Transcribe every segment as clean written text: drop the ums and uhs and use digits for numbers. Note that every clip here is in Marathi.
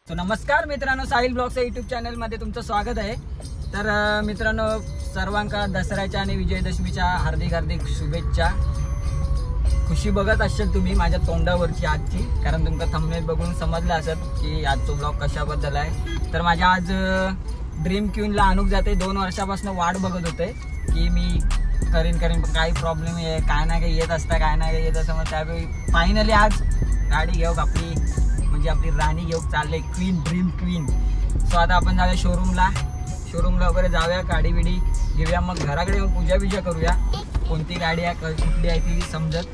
तो नमस्कार मित्रांनो, साहिल ब्लॉग्सच्या यूट्यूब चॅनलमध्ये तुमचं स्वागत आहे। तर मित्रांनो, सर्वांका दसऱ्याच्या आणि विजयदशमीच्या हार्दिक हार्दिक शुभेच्छा। खुशी बघत असाल तुम्ही माझ्या तोंडावरची आजची, कारण तुमका थंबनेल बघून समजलं असेल की आजचा ब्लॉग कशाबद्दल आहे। तर माझ्या आज ड्रीम क्वीनला अनुक जाते 2 वर्षापासून वाट बघत होते की मी करीन पण काही प्रॉब्लेम आहे, काय ना काही येत असता, काय ना काही येत असं। मग त्यावेळी फायनली आज गाडी घेऊ आपली, म्हणजे आपली राणी घेऊ चालले, क्वीन, ड्रीम क्वीन। सो आता आपण जाऊया शोरूमला वगैरे जाऊया, गाडी बिडी घेऊया, मग घराकडे येऊन पूजा बिजा करूया। कोणती गाडी आहे, कुठली आहे ती समजत।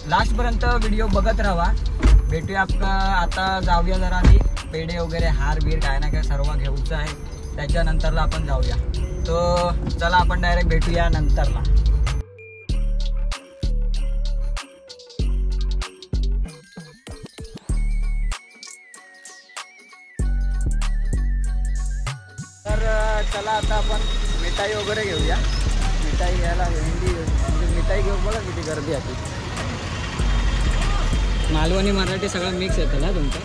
लास्टपर्यंत व्हिडिओ बघत राहा। भेटूया आपला, आता जाऊया जरा आधी पेढे वगैरे, हार बीर काय ना काय सर्व घेऊचं आहे, त्याच्यानंतरला आपण जाऊया। तो चला आपण डायरेक्ट भेटूया नंतरला। तर चला आता आपण मिठाई वगैरे घेऊया। मिठाई घ्यायला म्हणजे मिठाई घेऊ, बघा किती गर्दी आहे। मालवणी मराठी सगळं मिक्स येतं ना तुमचं।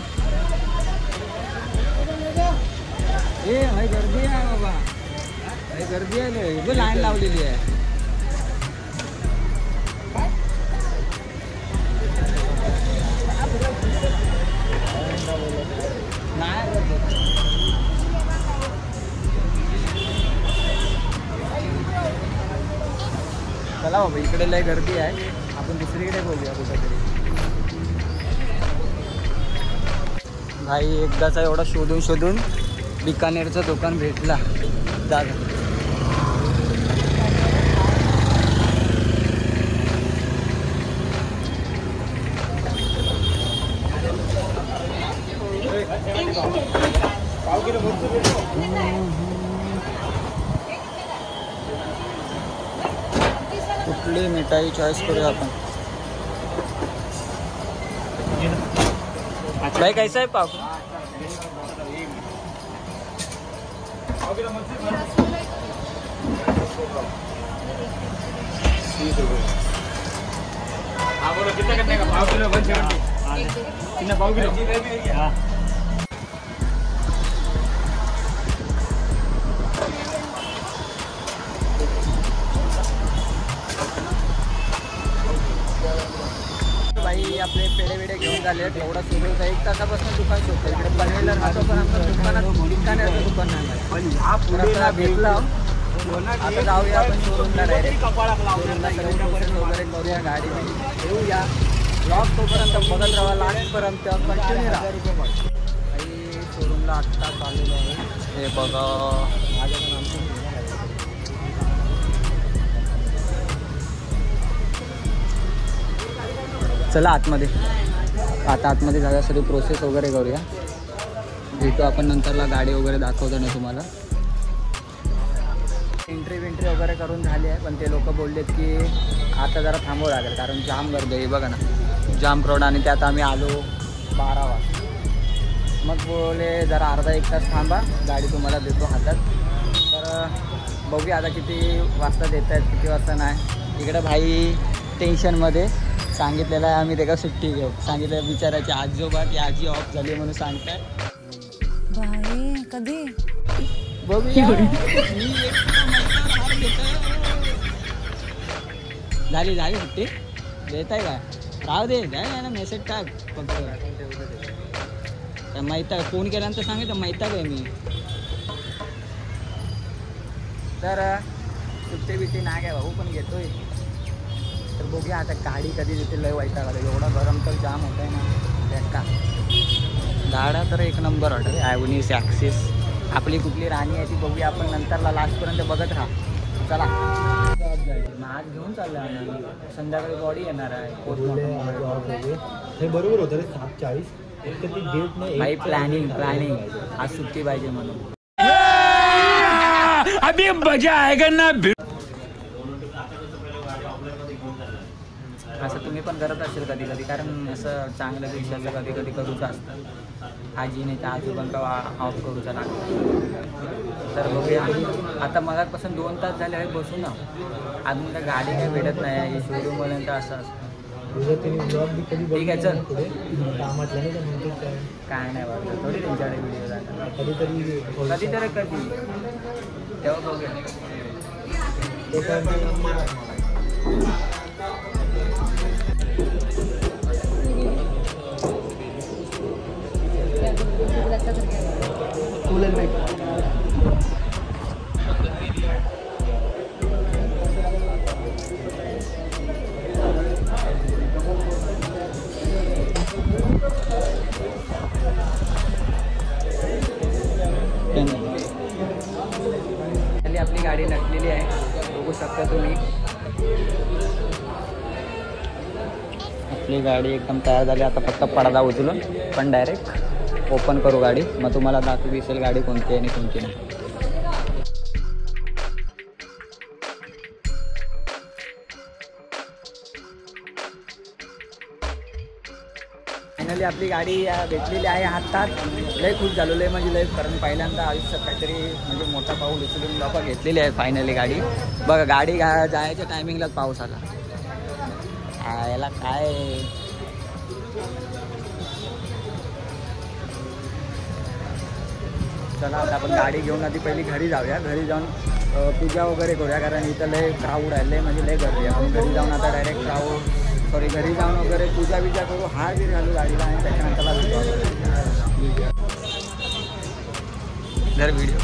ए हाय गर्दी आहे बाबा, हाय गर्दी आहे, इथं लाईन लावलेली आहे। चला बाबा, इकडे लय गर्दी आहे, आपण दुसरीकडे बोलूया कुठेतरी। भाई एकदाचा एवढा शोधून बिकानेरचं दुकान भेटला जागा। कुठली मिठाई चॉईस करूया आपण। भाई कैसा है पाव? हाँ बोलो, कितना करने का? पाव किलो 170। कितना पाव किलो? हाँ भाई, आपले पेढे वेडे घेऊन झाले, एवढा सुरू होता, 1 तासापासून दुकान शोधतो। इकडे पनवेलला राहतो, पण आमच्या दुकानात बिकानेरचं दुकान नाही भेटला। आता जाऊया आपण शोरूमला डायरेक्ट, शोरूमला वगैरे करूया, गाडी घेऊया। ब्लॉग तोपर्यंत बघत राहा, लास्टपर्यंत कंटिन्यू राहा। काही शोरूमला आत्ता चाललेलो आहे, हे बघा माझ्या चला आतमध्ये, आता आतमध्ये जागा सगळी प्रोसेस वगैरे करूया। भेटू आपण नंतरला, गाडी वगैरे दाखवतो ना तुम्हाला। एंट्री वगैरे करून झाली आहे, पण ते लोक बोललेत की आता जरा थांबावं लागेल, कारण जाम गर्दी आहे बघा ना, जाम क्राऊड। आणि त्यात आम्ही आलो 12 वाजता, मग बोले जरा अर्धा 1 तास थांबा, गाडी तुम्हाला देतो हातात। तर बघूया आता किती वाजता देत आहेत, किती वाजता नाही। इकडे भाई टेन्शनमध्ये सांगितलेलं आहे, आम्ही त्याला सुट्टी घेऊ सांगितलं। बिचाराची आजोबा की आजी ऑफ झाली म्हणून सांगताय। भाई कधी बघूया, झाली सुट्टी देत आहे काय? राहू दे, जाय ना, मेसेज टाक फक्त। माहिती आहे फोन केल्यानंतर सांगितलं, माहिती आहे मी। तर सुट्टी बिट्टी नाही काय भाऊ, पण घेतोय। तर बघूया आता गाडी कधी देते, लय वैताग आला, एवढा गरम तर जाम होत आहे ना का। गाड्या तर 1 नंबर वाटत, ॲव्हन्यूज ॲक्सिस। आपली कुठली राणी आहे ती बघूया आपण नंतरला, लास्टपर्यंत बघत राहा। चला आज घेऊन चाललं, संध्याकाळी बॉडी येणार आहे। हे बरोबर होतं रे, 7:40 भाई प्लॅनिंग आज सुट्टी पाहिजे म्हणून। अभी मजा आएगा ना। असं तुम्ही पण करत असेल कधी कधी, कारण असं चांगल्या दिवसाचं कधी कधी करूच असतं। आजीने त्या आजोबांका ऑफ करूचा लागतो। तर बघूया आता, मगापासून 2 तास झाले आहे बसून ना, अजून काय गाडी काही भेटत नाही, शोरूमपर्यंत असं असतं। तुझं त्यांनी ब्लॉग बी कधी ठीक आहे, चल. बघितलं पुढे कामातल्या नाही तर म्हणतो काय नाही बघ थोडी त्यांच्याकडे व्हिडिओ जातात कधीतरी कधीतरी कधी तेव्हा बघूया. ते काय आपली गाडी नटलेली आहे, बघू शकता तुम्ही. आपली गाडी एकदम तयार झाली. आता फक्त पडदा उचलून पण डायरेक्ट ओपन करू गाडी, मग तुम्हाला दाखवू दिसेल गाडी कोणती आहे आणि कोणती नाही. फायनली आपली गाडी भेटलेली आहे हातात. लय खुश झालेलो आहे, म्हणजे लय, कारण पहिल्यांदा आयुष्यात काहीतरी म्हणजे मोठा पाऊल उचलून लोक घेतलेली आहे फायनली गाडी. बघा गाडी जायच्या टायमिंगलाच पाऊस आला. याला काय चला आता आपण गाडी घेऊन आधी पहिली घरी जाऊया. घरी जाऊन पूजा वगैरे करूया, कारण इथं लय क्राऊड आहे, लय म्हणजे लय गर्दी आहे. आपण घरी जाऊन आता डायरेक्ट घरी जाऊन वगैरे पूजा बिजा करू, हार बीर घालू गाडीला आणि त्याच्यानंतरला व्हिडिओ.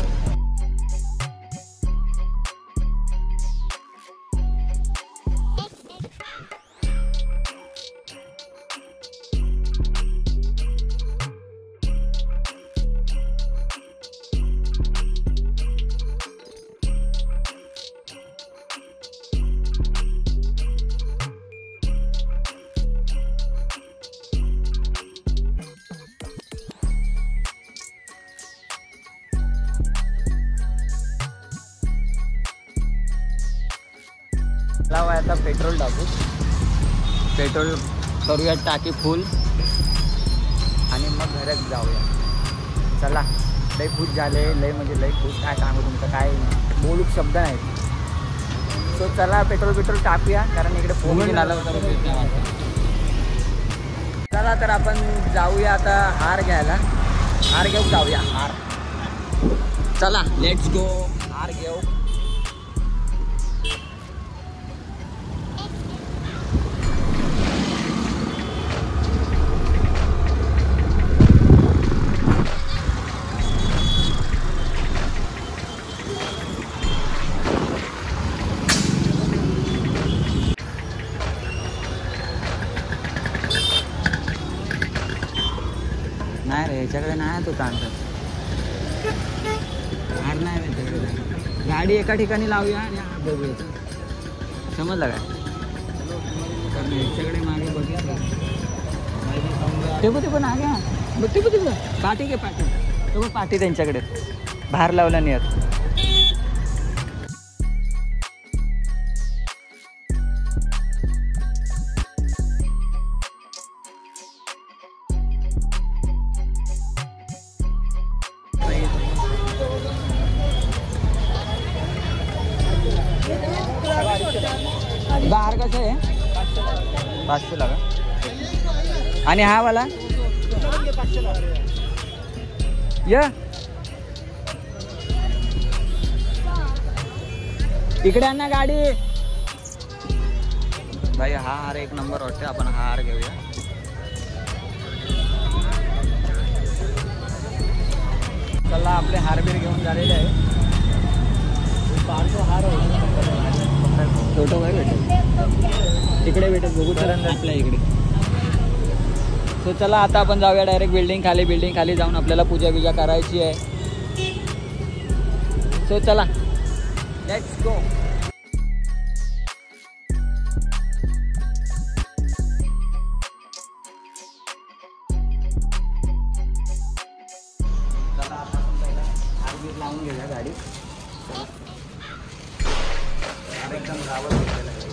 लावा आता पेट्रोल टाकू, पेट्रोल करूया टाकी फुल आणि मग घरात जाऊया. चला लय खुश झाले, लय म्हणजे लय खुश. काय सांगू तुमचं, काय बोलूक शब्द नाही. सो चला पेट्रोल टाकूया, कारण इकडे फोन आला होता. चला तर आपण जाऊया आता हार घ्यायला. हार घेऊ जाऊया हार. चला लेट्स गो, हार घेऊ. नाही रे, याच्याकडे नाही तो चांगला हार नाही त्याच्याकडे. गाडी एका ठिकाणी लावूया आणि हार बघूया. समजलं काय? कारण याच्याकडे मागे बघितलं ते पण आ गया. बघ ते पाठी घे, पाठी तो बघ, पाठी त्यांच्याकडे बाहेर लावला नाही आहेत. बाहेर कसं आहे? 500 लागा. आणि हा वाला या इकडे आण ना गाडी. भाई हा हार एक नंबर वाटते, आपण हा हार घेऊया. चला आपले हारबीर घेऊन झालेले आहे. हार फोटो काय भेटेल इकडे भेटेल, बघू तर आपल्या इकडे. सो चला आता आपण जाऊया डायरेक्ट बिल्डिंग खाली जाऊन आपल्याला पूजा बिजा करायची आहे. सो चला लेट्स गो. चला आता आपण पहिला हारबीर लावून घेऊया गाडी. एकदम गावात घेतलेला आहे.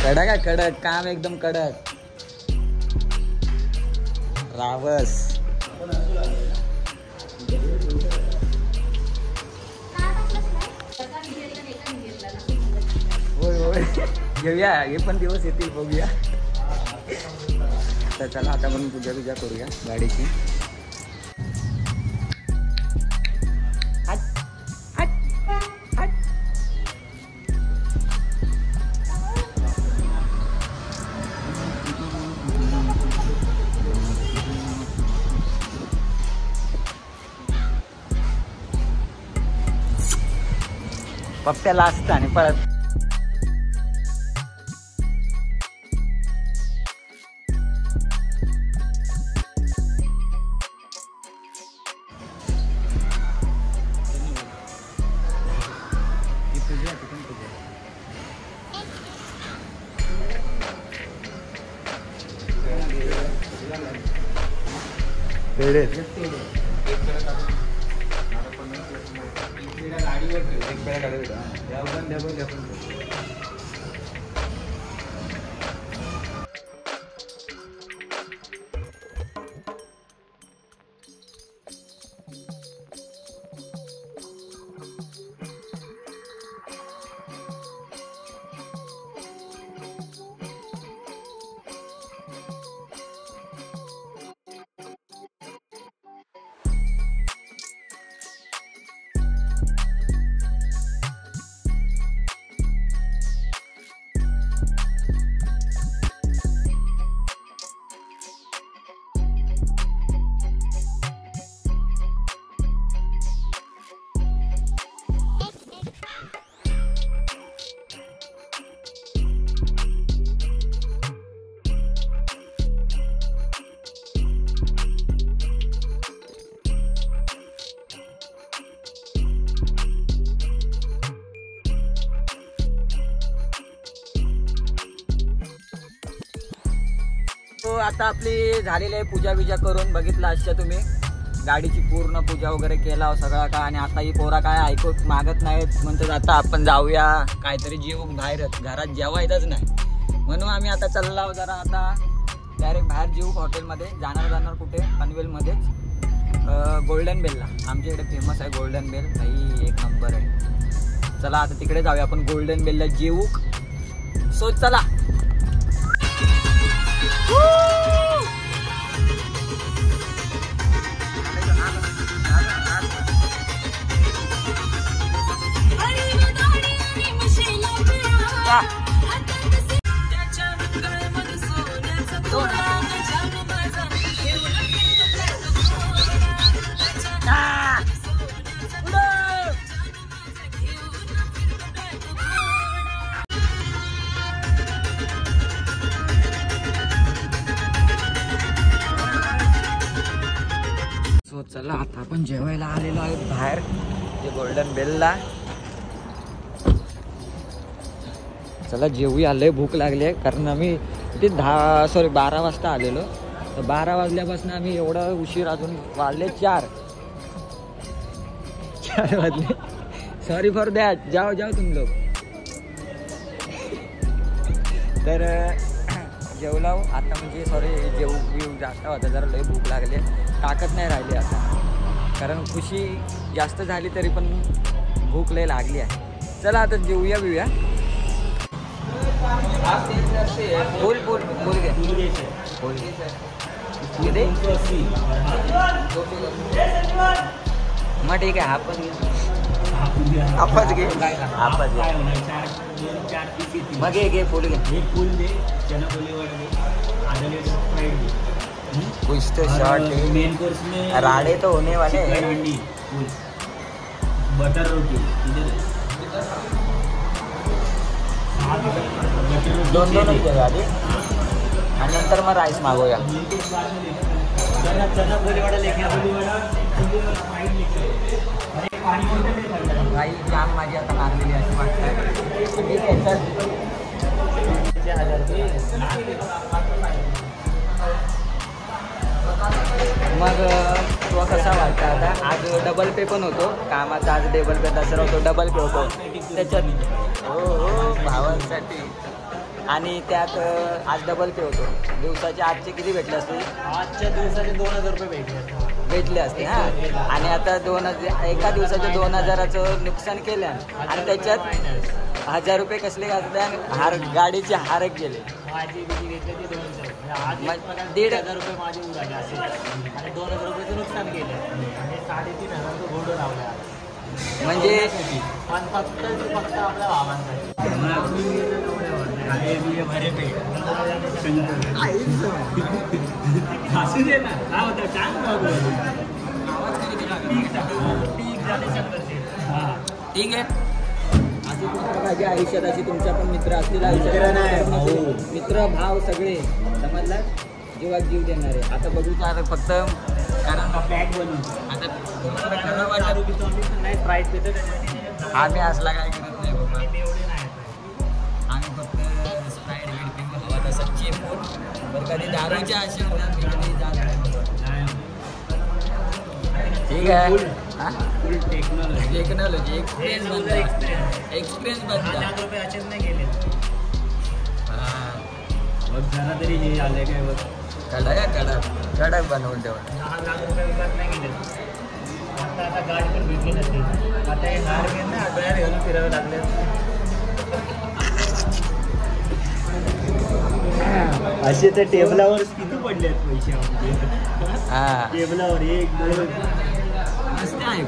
कडक आहे, कडक काम एकदम कडक. रावस होय होय घेऊया, हे पण दिवस येतील, बघूया. तर चला आता आपण पूजा करूया गाडीची. पप्प्याला असतं आणि पळत. आता आपली झालेली आहे पूजा बिजा करून. बघितलं आजच्या तुम्ही गाडीची पूर्ण पूजा वगैरे केला सगळा का. आणि आता ही पोरा काय ऐकत मागत नाहीत, म्हणतात आता आपण जाऊया काहीतरी जेवून बाहेरच, घरात जेवायचंच नाही. म्हणून आम्ही आता चाललो जरा आता डायरेक्ट बाहेर जेवू हॉटेलमध्ये. जाणार कुठे, पनवेलमध्येच गोल्डन बेलला. आमच्या इकडे फेमस आहे गोल्डन बेल, काही एक नंबर आहे. चला आता तिकडे जाऊया आपण गोल्डन बेलला जेवू. सो चला. चला आता आपण जेवायला आलेलो आहे बाहेर ते गोल्डन बेलला. चला जेवूया, लय भूक लागली आहे. कारण आम्ही ते 12 वाजता आलेलो. तर 12 वाजल्यापासून आम्ही एवढा उशीर, अजून वाजले 4 वाजले. Sorry for that. जाओ तुम लोग. तर जेवला आता, म्हणजे सॉरी जेवू जास्त होता, जरा लय भूक लागली. ताकद नाही राहिली आता, कारण खुशी जास्त झाली तरी पण भूक लय लागली आहे. चला आता जेवूया बिवूया. बोल घे. मग ठीक आहे, आपच घे. मग घे फुल घे. कुछ तो शॉर्ट मेन कोर्स में राड़े तो होने वाले हैं. बटर रोटी दोन आधी, आणि नंतर मग राईस मागवूया. काही जाम माझी आता लागलेली अशी वाटतं. ठीक आहे सर. मग तो कसा वाटतं आता आज डबल पे पण होतो कामाचा, आज डबल पे दसरा होतो, डबल पे होतो त्याच्यात. हो भावांसाठी. आणि त्यात आज डबल पे होतो. दिवसाचे आजचे किती भेटले असते? आजच्या दिवसाचे 2000 रुपये भेटले असते हां. आणि आता एका दिवसाच्या 2000चं नुकसान केलं आणि त्याच्यात 1000 रुपये कसले घातले आणि गाडीचे हारक गेले. माझी घेतली ती 200. 1,500 रुपये माझे उडाले असे आणि 2000 रुपयाचं नुकसान केलं आणि 3,500 घोडं लावल्या. म्हणजे पण फक्त आपल्या भावांसाठी ठीक आहे. अशी कुठं माझी आयुष्यात अशी तुमच्या पण मित्र असतील आयुष्यात. मित्र भाव सगळे समजला जीवात जीव देणारे. आता बघू आता फक्त कारण पॅक बनवून आता खरं वाटत नाही प्राईस देतो. आम्ही असला काय करत नाही बाबा. आम्ही फक्त स्प्राईट बीट पिऊन हवा तसा चेपून पण कधी दारूच्या आशेवर कधी जात नाही. ठीक आहे. फुल टेक्नॉलॉजी एक्सपिरियन्स बनता. एक्सपिरियन्स बनता. 1000 रुपये असेच नाही गेले. हां मग जरा तरी हे आलंय काय बघ. कडक बनवून ठेवा. 10 लाख रुपये विकत नाही गेले. आता गाडी पण भेटली नसते. आता हे हार घेऊन ना डोळ्यात घालून फिरावे लागले. असे तर टेबलावर किती पडले आहेत पैसे आमचे. हां टेबलावर 1 2 मस्त आहे.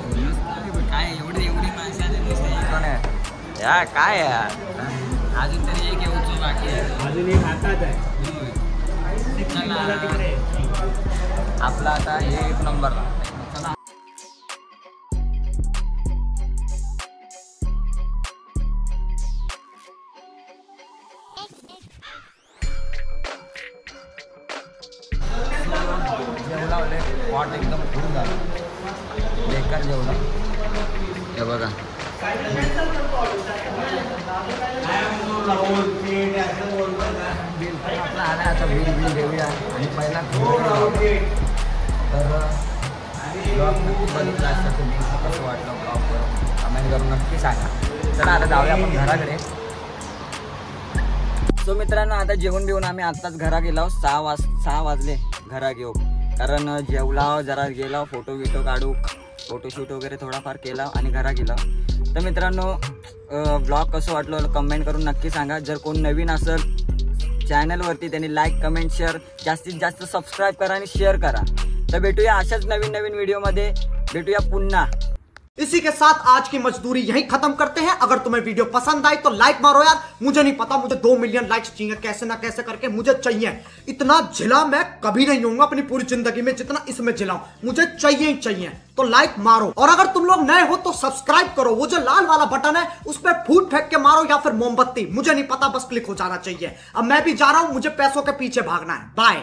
काय एवढी माणसं आली नुसते कोण आहे या काय यार. अजून तरी एक येऊचो बाकी आहे. अजून एक हातात आहे. आपला आता एक नंबर. जेवला पॉट एकदम फुल झालं. बेकार जेवला. हे बघा बिल पण आपला आला. आता बिल देऊया आणि पहिला तर ब्लॉग नक्की बघितला असता तुम्ही. कसं वाटलं ब्लॉगवर कमेंट करून नक्की सांगा. चला आता जाऊया आपण घराकडे. सो मित्रांनो आता जेवण बिवून आम्ही आत्ताच घरा गेलो. 6 वाजले घरा घेऊ. कारण जेवला जरा गेला फोटो बिटो काढू फोटोशूट वगैरे थोडाफार केला आणि घरा गेला. तर मित्रांनो ब्लॉग कसं वाटलं कमेंट करून नक्की सांगा. जर कोण नवीन असेल चॅनलवरती त्यांनी लाईक कमेंट शेअर जास्तीत जास्त सबस्क्राईब करा आणि शेअर करा. तर भेटूया अशाच नवीन व्हिडिओमध्ये. भेटूया पुन्हा. इसी के साथ आज की मजदूरी यहीं खत्म करते हैं। अगर तुम्हें वीडियो पसंद आई तो लाइक मारो यार। मुझे नहीं पता, मुझे 2 मिलियन लाइक्स चाहिए, कैसे ना कैसे करके मुझे चाहिए। इतना झिला मैं कभी नहीं होऊंगा अपनी पूरी जिंदगी में जितना इसमें झिलाऊं। मुझे चाहिए ही चाहिए। तो लाइक मारो और अगर तुम लोग नए हो तो सब्सक्राइब करो। वो जो लाल वाला बटन है उस पर फूट फेंक के मारो या फिर मोमबत्ती, मुझे नहीं पता, बस क्लिक हो जाना चाहिए। अब मैं भी जा रहा हूं, मुझे पैसों के पीछे भागना है। बाय।